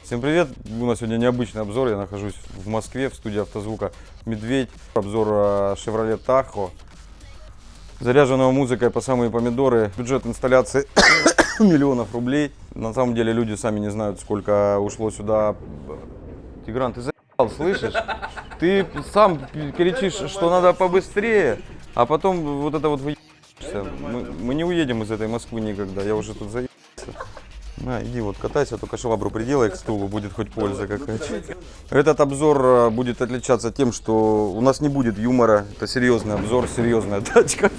Всем привет! У нас сегодня необычный обзор. Я нахожусь в Москве, в студии автозвука «Медведь». Обзор Chevrolet Tahoe. Заряженного музыкой по самые помидоры. Бюджет инсталляции миллионов рублей. На самом деле люди сами не знают, сколько ушло сюда. Тигран, ты заебал, слышишь? Ты сам кричишь, что надо побыстрее, а потом вот это вот выебаешься. Мы не уедем из этой Москвы никогда. Я уже тут заебался. На, иди вот катайся, только швабру приделай к стулу, будет хоть польза какая-то. Этот обзор будет отличаться тем, что у нас не будет юмора. Это серьезный обзор, серьезная тачка.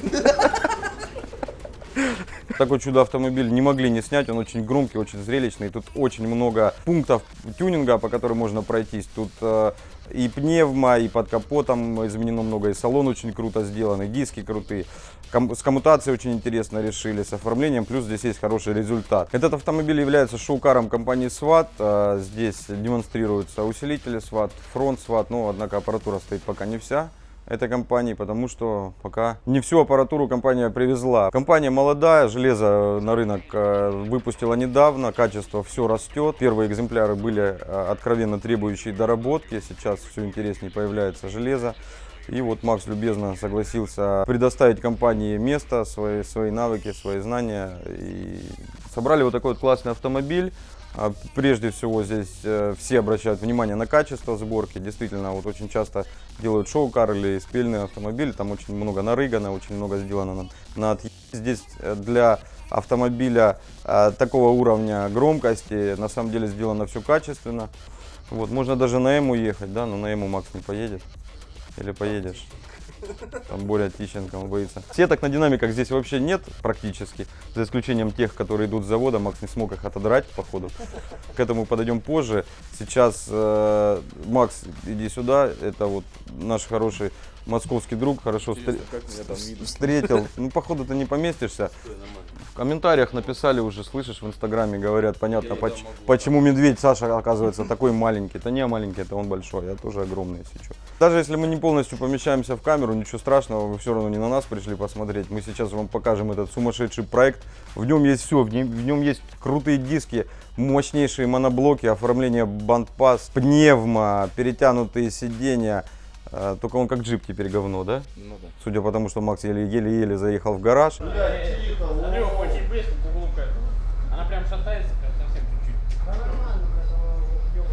Такой чудо-автомобиль не могли не снять, он очень громкий, очень зрелищный. Тут очень много пунктов тюнинга, по которым можно пройтись. Тут и пневма, и под капотом изменено много, и салон очень круто сделан, и диски крутые. С коммутацией очень интересно решили, с оформлением, плюс здесь есть хороший результат. Этот автомобиль является шоу-каром компании SWAT. Здесь демонстрируются усилители SWAT, фронт SWAT, но однако аппаратура стоит пока не вся этой компании, потому что пока не всю аппаратуру компания привезла. Компания молодая, железо на рынок выпустила недавно, качество все растет. Первые экземпляры были откровенно требующие доработки, сейчас все интереснее появляется железо. И вот Макс любезно согласился предоставить компании место, свои навыки, свои знания. И собрали вот такой вот классный автомобиль. Прежде всего здесь все обращают внимание на качество сборки. Действительно, вот очень часто делают шоу-кар или спельный автомобиль. Там очень много нарыгано, очень много сделано на отъезде. Здесь для автомобиля такого уровня громкости на самом деле сделано все качественно. Вот, можно даже на Эму ехать, да, но на Эму Макс не поедет. Или поедешь? Там Боря Тищенко, он боится. Сеток на динамиках здесь вообще нет практически, за исключением тех, которые идут с завода. Макс не смог их отодрать, походу. К этому подойдем позже. Сейчас Макс, иди сюда. Это вот наш хороший московский друг, хорошо встретил. Ну, походу, ты не поместишься. В комментариях написали уже, слышишь, в инстаграме говорят, понятно, почему медведь Саша оказывается такой маленький. Это не я маленький, это он большой, я тоже огромный, если что. Даже если мы не полностью помещаемся в камеру, ничего страшного, вы все равно не на нас пришли посмотреть. Мы сейчас вам покажем этот сумасшедший проект. В нем есть все, в нем есть крутые диски, мощнейшие моноблоки, оформление бандпас, пневма, перетянутые сиденья. Только он как джип теперь говно, да? Ну да. Судя по тому, что Макс еле-еле заехал в гараж. Очень близко к углу к этому. Она прям шатается, прям совсем чуть-чуть.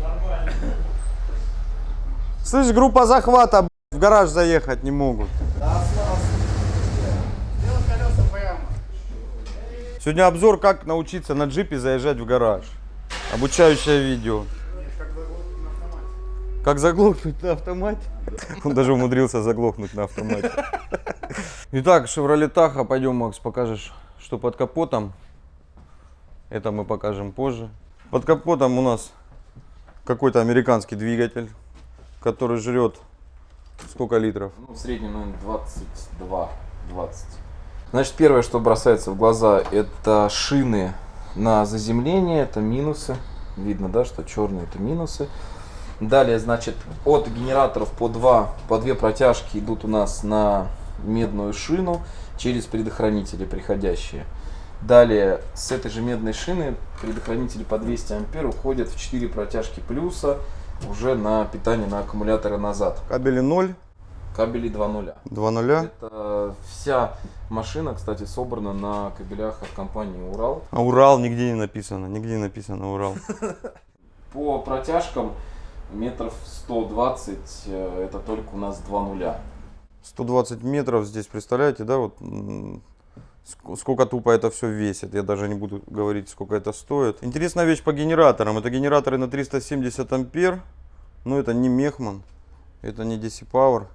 Нормально. Слышь, группа захвата, в гараж заехать не могут. Сегодня обзор, как научиться на джипе заезжать в гараж. Обучающее видео. Как заглохнуть на автомате? Он даже умудрился заглохнуть на автомате. Итак, Chevrolet Tahoe. Пойдем, Макс, покажешь, что под капотом. Это мы покажем позже. Под капотом у нас какой-то американский двигатель, который жрет сколько литров? Ну, в среднем, наверное, 22-20. Значит, первое, что бросается в глаза, это шины на заземление, это минусы. Видно, да, что черные это минусы. Далее, значит, от генераторов по две протяжки идут у нас на медную шину через предохранители приходящие. Далее, с этой же медной шины предохранители по 200 ампер уходят в 4 протяжки плюса уже на питание на аккумуляторы назад. Кабели 0. Кабели 2.0. 2.0. Это вся машина, кстати, собрана на кабелях от компании Урал. А Урал нигде не написано, нигде не написано Урал. По протяжкам метров 120, это только у нас 2.0. 120 метров здесь, представляете, да, вот сколько тупо это все весит. Я даже не буду говорить, сколько это стоит. Интересная вещь по генераторам. Это генераторы на 370 ампер, но это не Мехман, это не DC Power.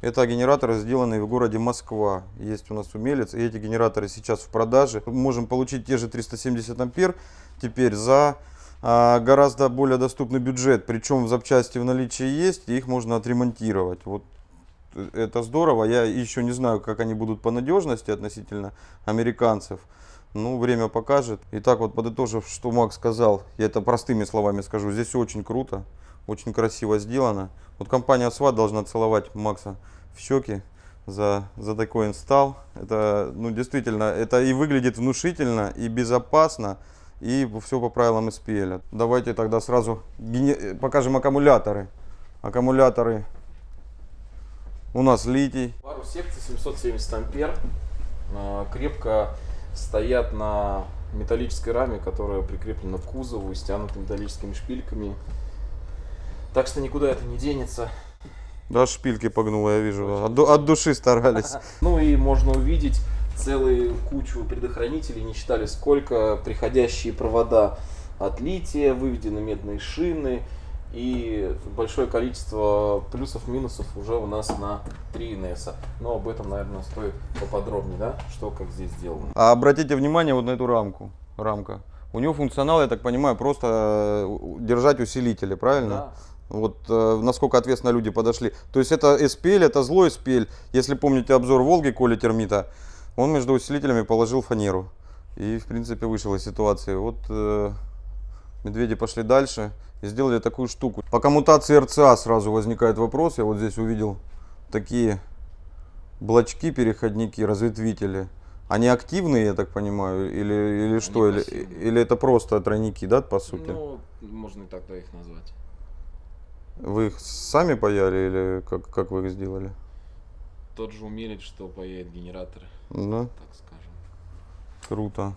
Это генераторы, сделанные в городе Москва. Есть у нас умелец, и эти генераторы сейчас в продаже. Мы можем получить те же 370 ампер теперь за гораздо более доступный бюджет. Причем запчасти в наличии есть, и их можно отремонтировать. Вот это здорово. Я еще не знаю, как они будут по надежности относительно американцев. Ну, время покажет. Итак, вот подытожив, что Макс сказал, я это простыми словами скажу. Здесь все очень круто, очень красиво сделано. Вот компания SWAT должна целовать Макса в щеки за такой инсталл. Это, ну, действительно, это и выглядит внушительно, и безопасно, и все по правилам SPL. Давайте тогда сразу покажем аккумуляторы. Аккумуляторы у нас литий. Пару секций 770 ампер. Крепко стоят на металлической раме, которая прикреплена к кузову и стянута металлическими шпильками. Так что никуда это не денется. Да, шпильки погнуло, я вижу. От души старались. Ну и можно увидеть целую кучу предохранителей, не считали сколько, приходящие провода от лития, выведены медные шины и большое количество плюсов-минусов уже у нас на 3 NS. Но об этом, наверное, стоит поподробнее, да, что как здесь сделано. А обратите внимание вот на эту рамка. У нее функционал, я так понимаю, просто держать усилители, правильно? Да. Вот насколько ответственно люди подошли. То есть это SPL, это злой SPL. Если помните обзор Волги Коли Термита, он между усилителями положил фанеру. И в принципе вышел из ситуации. Вот медведи пошли дальше и сделали такую штуку. По коммутации РЦА сразу возникает вопрос. Я вот здесь увидел такие блочки, переходники, разветвители. Они активные, я так понимаю, или что? Или это просто тройники, да, по сути? Ну, можно и так да, их назвать. Вы их сами паяли или как вы их сделали? Тот же умелец, что паяет генераторы, Да, так скажем. круто.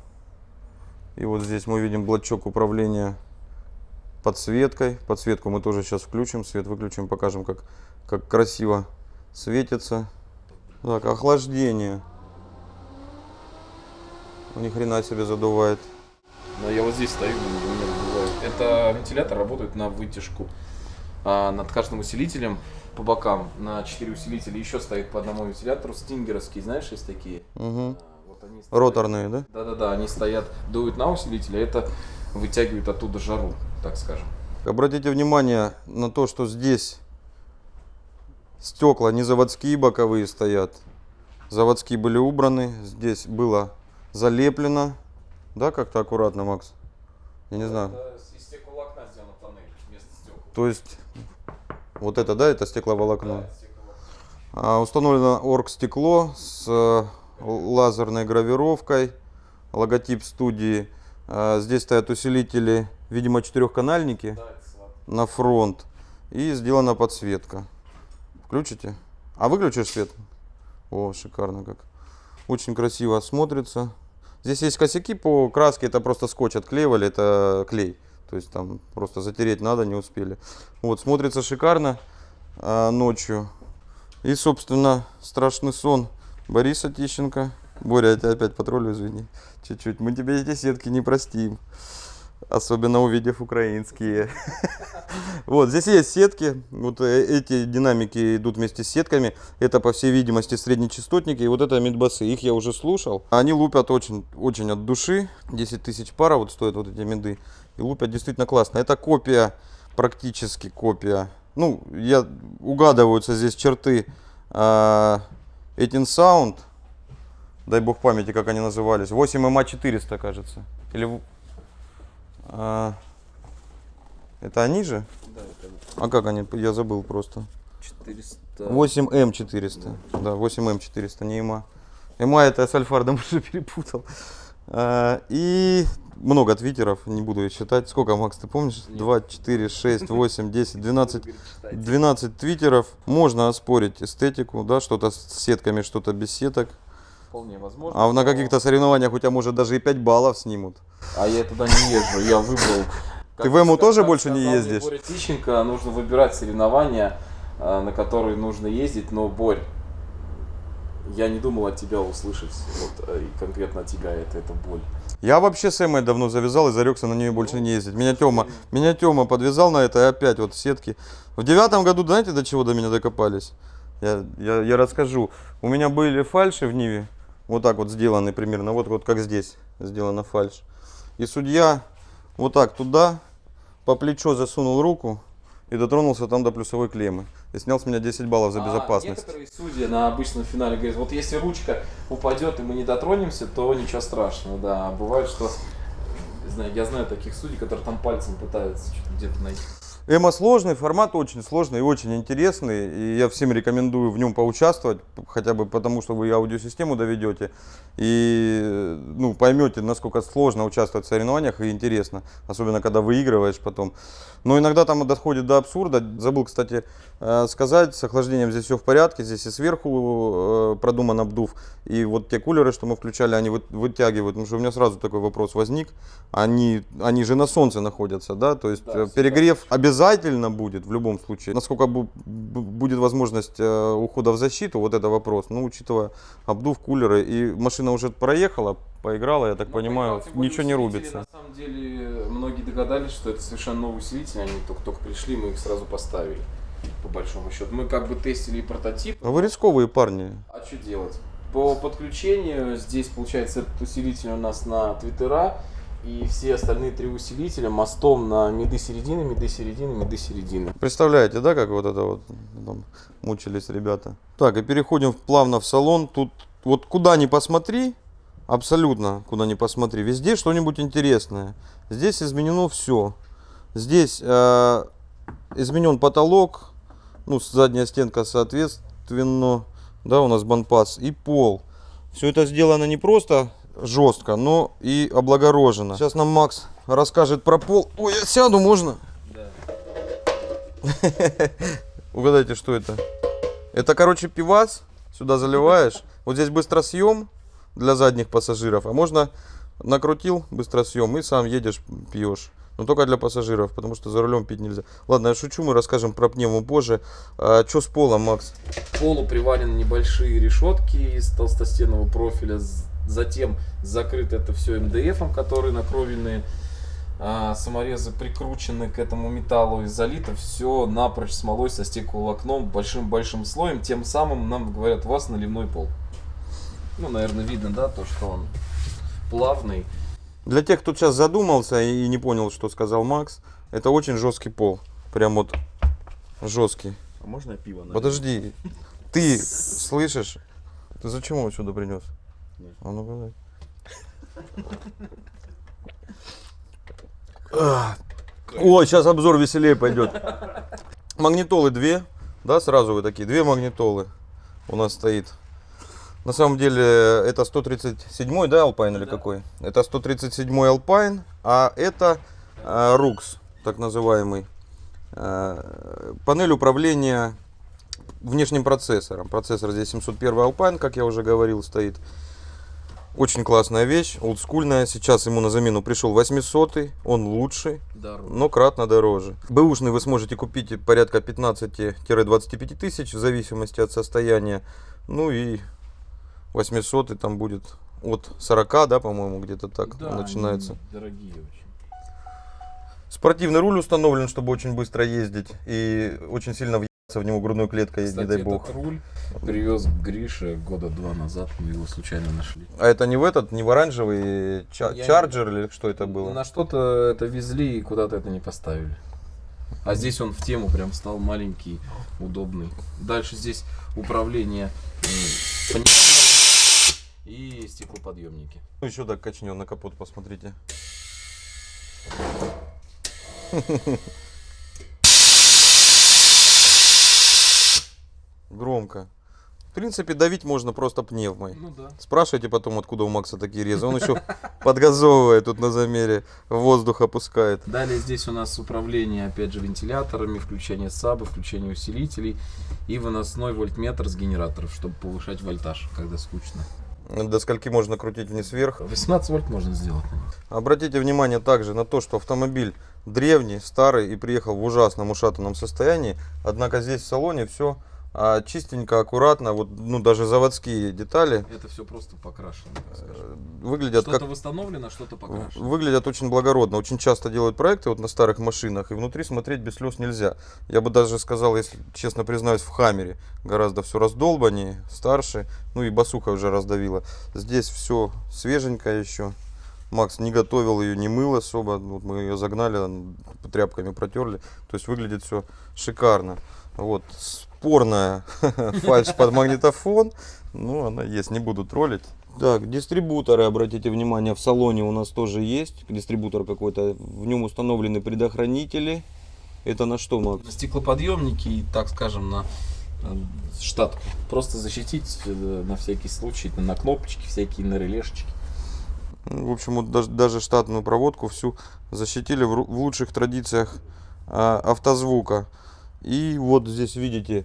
И вот здесь мы видим блочок управления подсветкой. Подсветку мы тоже сейчас включим, свет выключим, покажем, как красиво светится. Так, охлаждение. Ни хрена себе задувает. Но я вот здесь стою, меня задувает. Это вентилятор работает на вытяжку. Над каждым усилителем по бокам на 4 усилителя еще стоит по одному вентилятору. Стингеровские, знаешь, есть такие. Угу. Вот они стоят. Роторные, да? Да-да-да, они стоят, дуют на усилитель, а это вытягивает оттуда жару, так скажем. Обратите внимание на то, что здесь стекла не заводские боковые стоят. Заводские были убраны. Здесь было залеплено. Да, как-то аккуратно, Макс? Я не знаю. Это из стекловолокна сделана панель вместо стекла. То есть вот это, да, это стекловолокно. Да, стекловолокно. Установлено оргстекло с лазерной гравировкой. Логотип студии. Здесь стоят усилители, видимо, 4-канальники Да, это слабо. на фронт. И сделана подсветка. Включите? А выключишь свет? О, шикарно как. Очень красиво смотрится. Здесь есть косяки по краске, это просто скотч отклеивали, это клей. То есть там просто затереть надо, не успели. Вот, смотрится шикарно ночью. И, собственно, страшный сон Бориса Тищенко. Боря, я тебя опять потроллю, извини. Чуть-чуть. Мы тебе эти сетки не простим. Особенно увидев украинские. Вот, здесь есть сетки. Вот эти динамики идут вместе с сетками. Это, по всей видимости, среднечастотники. И вот это мидбасы. Их я уже слушал. Они лупят очень, очень от души. 10 тысяч пара вот стоят вот эти миды. И лупят действительно классно. Это копия, практически копия. Ну, угадываются здесь черты 18 Sound. Дай бог памяти, как они назывались. 8MA400, кажется. Или... это они же? Да, это А как они? Я забыл просто. 400. 8M400. Да, 8M400, не ЭМА. ЭМА это я с Альфардом уже перепутал. И много твиттеров, не буду их считать. Сколько, Макс, ты помнишь? 2, 4, 6, 8, 10, 12 твиттеров. Можно оспорить эстетику, да, что-то с сетками, что-то без сеток. Вполне возможно. А на каких-то соревнованиях у тебя может даже и 5 баллов снимут. А я туда не езжу, я выбрал. Ты в ЭМУ тоже больше не ездишь? Боря Тищенко, нужно выбирать соревнования, на которые нужно ездить, но, Борь, я не думал от тебя услышать, вот, и конкретно от тебя это боль. Я вообще с Эмой давно завязал и зарекся на нее больше не ездить. Меня Тёма подвязал на это, и опять вот сетки. В 9-м году, знаете, до чего до меня докопались? Я расскажу. У меня были фальши в Ниве, вот так вот сделаны примерно, вот как здесь сделана фальш. И судья вот так туда по плечо засунул руку и дотронулся там до плюсовой клеммы. И снял с меня 10 баллов за безопасность. Некоторые судьи на обычном финале говорят, вот если ручка упадет и мы не дотронемся, то ничего страшного, да. А бывает, что, я знаю таких судей, которые там пальцем пытаются что-то где-то найти. Эмо сложный, формат очень сложный и очень интересный, и я всем рекомендую в нем поучаствовать, хотя бы потому, что вы аудиосистему доведете и поймете, насколько сложно участвовать в соревнованиях и интересно, особенно когда выигрываешь потом. Но иногда там доходит до абсурда. Забыл, кстати, сказать, с охлаждением здесь все в порядке, здесь и сверху продуман обдув, и вот те кулеры, что мы включали, они вытягивают, потому что у меня сразу такой вопрос возник, они же на солнце находятся, да, то есть да, перегрев обязательно будет в любом случае. Насколько будет возможность ухода в защиту, вот это вопрос, но учитывая обдув, кулеры, и машина уже проехала, поиграла, я так понимаю, ничего не рубится. На самом деле, многие догадались, что это совершенно новый усилитель, они только пришли, мы их сразу поставили, по большому счету. Мы как бы тестили прототип. А вы рисковые парни. А что делать? По подключению, здесь получается этот усилитель у нас на твиттера, и все остальные 3 усилителя мостом на миды середины, миды середины, миды середины. Представляете, да, как вот это вот там мучились ребята? Так, и переходим плавно в салон. Тут вот куда ни посмотри, абсолютно куда ни посмотри, везде что-нибудь интересное. Здесь изменено все. Здесь изменен потолок, задняя стенка соответственно, да, у нас банпас, и пол. Все это сделано не просто жестко, но и облагорожено. Сейчас нам Макс расскажет про пол. Ой, я сяду, можно? Да. Угадайте, что это? Это, короче, пивас. Сюда заливаешь. Вот здесь быстросъем для задних пассажиров. А можно накрутил быстросъем и сам едешь, пьешь. Но только для пассажиров, потому что за рулем пить нельзя. Ладно, я шучу, мы расскажем про пневму позже. А что с полом, Макс? К полу приварены небольшие решетки из толстостенного профиля. Затем закрыто это все МДФом, которые накровельные. Саморезы прикручены к этому металлу и залито все напрочь смолой со стекловолокном большим-большим слоем. Тем самым нам говорят, у вас наливной пол. Наверное, видно, да, то, что он плавный. Для тех, кто сейчас задумался и не понял, что сказал Макс, это очень жесткий пол. Прям вот жесткий. А можно пиво налить? Подожди. Ты слышишь? Ты зачем его сюда принес? А ну Ой, сейчас обзор веселее пойдет. Магнитолы 2. Да, сразу вы такие. 2 магнитолы у нас стоит. На самом деле это 137-й, да, Alpine или какой? Это 137-й Alpine, а это RUX, так называемый. Панель управления внешним процессором. Процессор здесь 701 Alpine, как я уже говорил, стоит. Очень классная вещь, олдскульная. Сейчас ему на замену пришел 800-й, он лучший, но кратно дороже. Бэушный вы сможете купить порядка 15-25 тысяч в зависимости от состояния. Ну и 800 там будет от 40, да, по-моему, где-то так да, начинается. Дорогие очень. Спортивный руль установлен, чтобы очень быстро ездить и очень сильно въебаться в него грудной клеткой, кстати, не дай бог. Этот руль привез Гриша года 2 назад, мы его случайно нашли. А это не в не в оранжевый Чарджер или что это было? На что-то это везли и куда-то это не поставили. А здесь он в тему прям стал маленький, удобный. Дальше здесь управление и стеклоподъемники. Ну еще так качнем на капот, посмотрите. Громко. В принципе, давить можно просто пневмой. Ну да. Спрашивайте потом, откуда у Макса такие резы. Он еще подгазовывает тут на замере, воздух опускает. Далее здесь у нас управление, опять же, вентиляторами, включение САБа, включение усилителей и выносной вольтметр с генераторов, чтобы повышать вольтаж, когда скучно. До скольки можно крутить вниз-вверх? 18 вольт можно сделать. Обратите внимание также на то, что автомобиль древний, старый и приехал в ужасном ушатанном состоянии. Однако здесь в салоне все чистенько, аккуратно, вот, даже заводские детали. Это все просто покрашено. Выглядят что-то как восстановлено, что-то покрашено. Выглядят очень благородно. Очень часто делают проекты вот на старых машинах, и внутри смотреть без слез нельзя. Я бы даже сказал, если честно признаюсь, в Хаммере гораздо все раздолбаннее, старше. Ну и басуха уже раздавила. Здесь все свеженькое еще. Макс не готовил ее, не мыл особо. Вот мы ее загнали, тряпками протерли. То есть выглядит все шикарно. Вот, спорная фальш под магнитофон. Ну, она есть, не буду троллить. Так, дистрибуторы, обратите внимание, в салоне у нас тоже есть. Дистрибутор какой-то, в нем установлены предохранители. Это на что, Макс? Стеклоподъемники и, так скажем, на штатку. Просто защитить на всякий случай, на кнопочки всякие, на релешечки. В общем, вот даже штатную проводку всю защитили в лучших традициях автозвука. И вот здесь видите,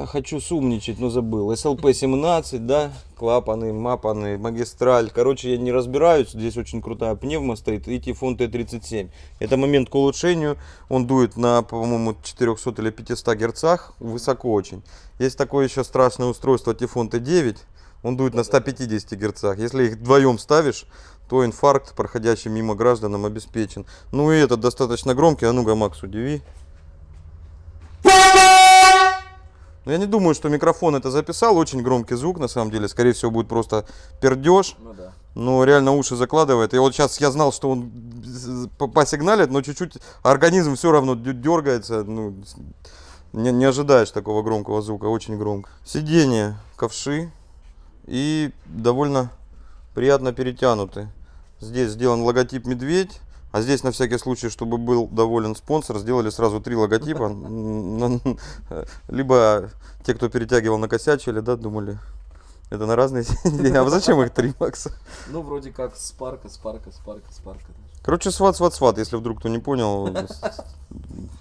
хочу сумничать, но забыл. SLP-17, да, клапаны, мапаны, магистраль. Короче, я не разбираюсь. Здесь очень крутая пневма стоит и Typhoon T37. Это момент к улучшению. Он дует на, по-моему, 400 или 500 герцах. Высоко очень. Есть такое еще страшное устройство Typhoon T9. Он дует на 150 герцах. Если их вдвоем ставишь, то инфаркт, проходящий мимо гражданам, обеспечен. Ну и этот достаточно громкий. А ну-ка, Макс, удиви. Но я не думаю, что микрофон это записал. Очень громкий звук, на самом деле. Скорее всего, будет просто пердеж. Ну да. Но реально уши закладывает. И вот сейчас я знал, что он посигналит, но чуть-чуть организм все равно дергается. Ну, не ожидаешь такого громкого звука. Очень громко. Сиденье, ковши. И довольно приятно перетянуты. Здесь сделан логотип медведь. А здесь, на всякий случай, чтобы был доволен спонсор, сделали сразу 3 логотипа. Либо те, кто перетягивал, накосячили, да, думали, это на разные сиденья. А зачем их 3, Макс? Ну, вроде как спарка. Короче, сват, если вдруг кто не понял,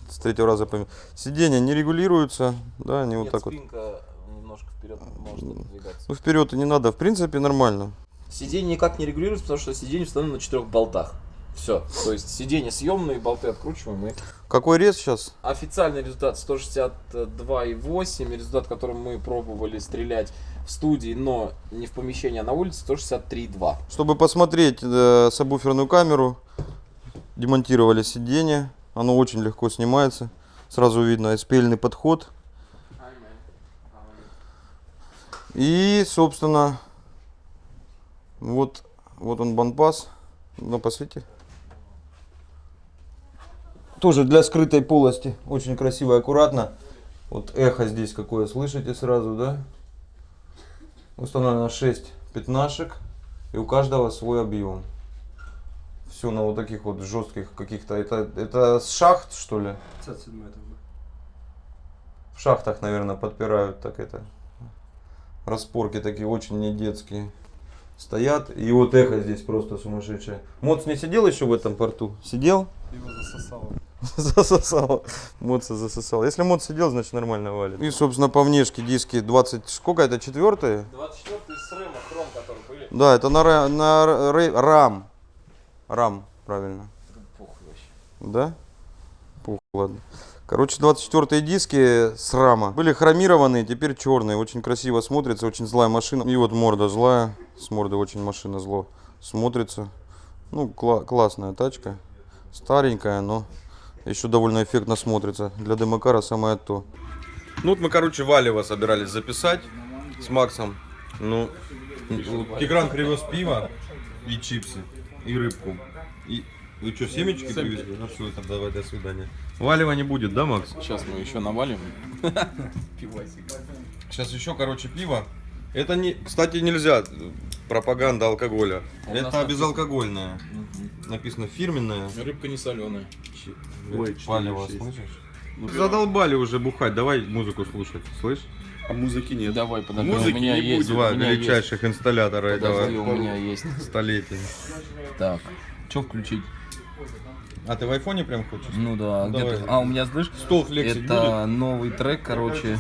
с 3-го раза поймет. Сиденья не регулируются, да, они вот так вот. Спинка немножко вперед может двигаться. Ну, вперед и не надо, в принципе, нормально. Сиденье никак не регулируется, потому что сиденье установлено на 4 болтах. Все. То есть сиденье съемные, болты откручиваем. И... Какой рез сейчас? Официальный результат 162,8. Результат, которым мы пробовали стрелять в студии, но не в помещении, а на улице, 163,2. Чтобы посмотреть сабвуферную камеру, демонтировали сиденье. Оно очень легко снимается. Сразу видно SPL-ный подход. И, собственно, вот он банпас. Ну, посвети. Тоже для скрытой полости. Очень красиво и аккуратно. Вот эхо здесь какое, слышите сразу, да? Установлено 6 пятнашек. И у каждого свой объем. Все на вот таких вот жестких каких-то. Это с шахт, что ли? 57 это было. В шахтах, наверное, подпирают так это. Распорки такие очень не детские. Стоят. И вот эхо здесь просто сумасшедшее. Моц не сидел еще в этом порту? Сидел? Его засосало. Засосало. Моца засосало. Если Моц сидел, значит нормально валит. И, собственно, по внешке диски 20... Сколько это? 4-е? 24-й с Рэма, хром, который были. Да, это на RAM. RAM, правильно. Похуй вообще. Да? Пух, ладно. Короче, 24-е диски с рама были хромированные, теперь черные. Очень красиво смотрится, очень злая машина. И вот морда злая. С морды очень машина зло смотрится. Ну, классная тачка. Старенькая, но еще довольно эффектно смотрится. Для демокара самое то. Ну вот мы, короче, Валева собирались записать с Максом. Ну, Тигран привез пиво и чипсы, и рыбку. И вы что, семечки привезли? Ну все, там давай, до свидания. Валева не будет, да, Макс? Сейчас мы еще навалим. Сейчас еще, короче, пиво. Это не, кстати, нельзя, пропаганда алкоголя. Это безалкогольное. Написано фирменное. Рыбка не соленая. Ой, Валева, 4,6. слышишь? Задолбали уже бухать, давай музыку слушать, слышь? А музыки нет. Давай, подожди, Музыки у меня не есть. будет. Два у меня величайших инсталлятора есть. Подожди, этого у меня есть. столетия. Так, что включить? А ты в айфоне прям хочешь? Ну да, Ну, где-то. давай. А, у меня, слышь, Стол флексить это новый трек, короче.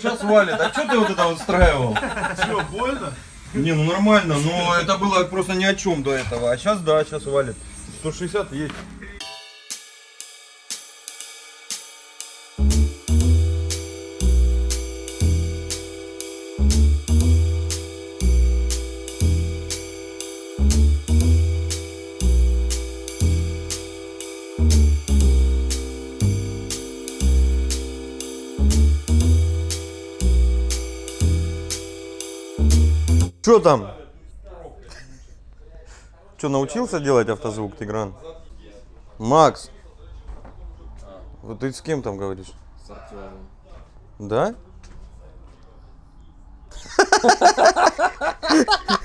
сейчас валит. А что ты вот это устраивал? Что, больно? Не, ну нормально, но это было просто ни о чем до этого. А сейчас да, сейчас валит. 160 есть. Что там? Что, научился делать автозвук, Тигран? Макс, вот ты с кем там говоришь? С Артемом. Да?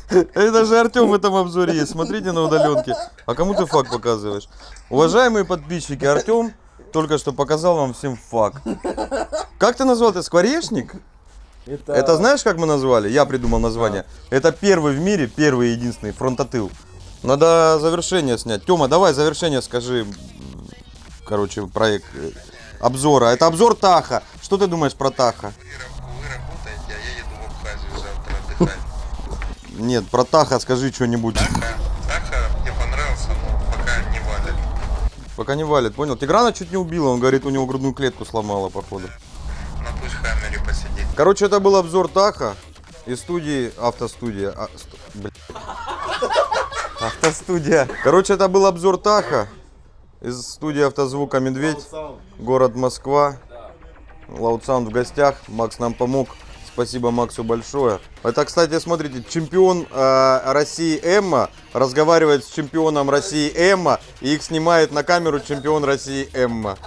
Это же Артем в этом обзоре есть. Смотрите на удаленке. А кому ты факт показываешь? Уважаемые подписчики, Артем только что показал вам всем факт. Как ты назвал это? Скворечник? Это знаешь, как мы назвали? Я придумал название. Это первый в мире, первый и единственный фронтотыл. Надо завершение снять. Тёма, давай завершение скажи. Короче, проект обзора. Это обзор Таха. Что ты думаешь про Таха? Вы работаете, а я еду в Абхазию завтра отдыхать. Нет, про Таха скажи что-нибудь. Таха мне понравился, но пока не валит. Пока не валит, понял? Тиграна чуть не убила, он говорит, у него грудную клетку сломала, походу. Ну пусть в Хаммере посидит. Короче, это был обзор Таха из студии Автостудия. Автостудия. Короче, это был обзор Таха из студии Автозвука Медведь, город Москва. Лаудсаунд в гостях, Макс нам помог. Спасибо Максу большое. Это, кстати, смотрите, чемпион России Эмма разговаривает с чемпионом России Эмма, и их снимает на камеру чемпион России Эмма.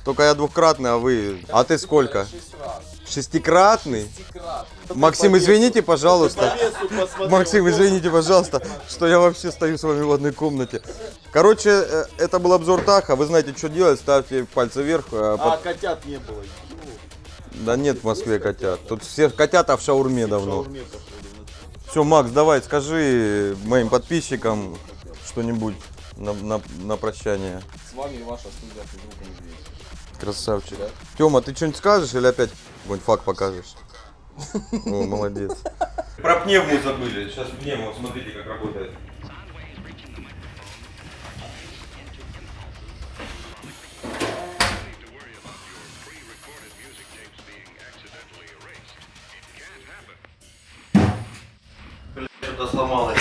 Только я двухкратный, а вы... А ты сколько? 6 раз. Шестикратный? Максим, извините, пожалуйста. Максим, извините, пожалуйста, что я вообще стою с вами в одной комнате. Короче, это был обзор Таха. Вы знаете, что делать. Ставьте пальцы вверх. Котят не было. Да нет в Москве котят. Тут все котята в шаурме давно. Все, Макс, давай, скажи моим подписчикам что-нибудь на прощание. С вами ваша студия Автозвука Медведь. Красавчик. Тёма, ты что-нибудь скажешь или опять какой-нибудь факт покажешь? О, молодец. Про пневму забыли. Сейчас пневму, смотрите, как работает. Что-то сломалось.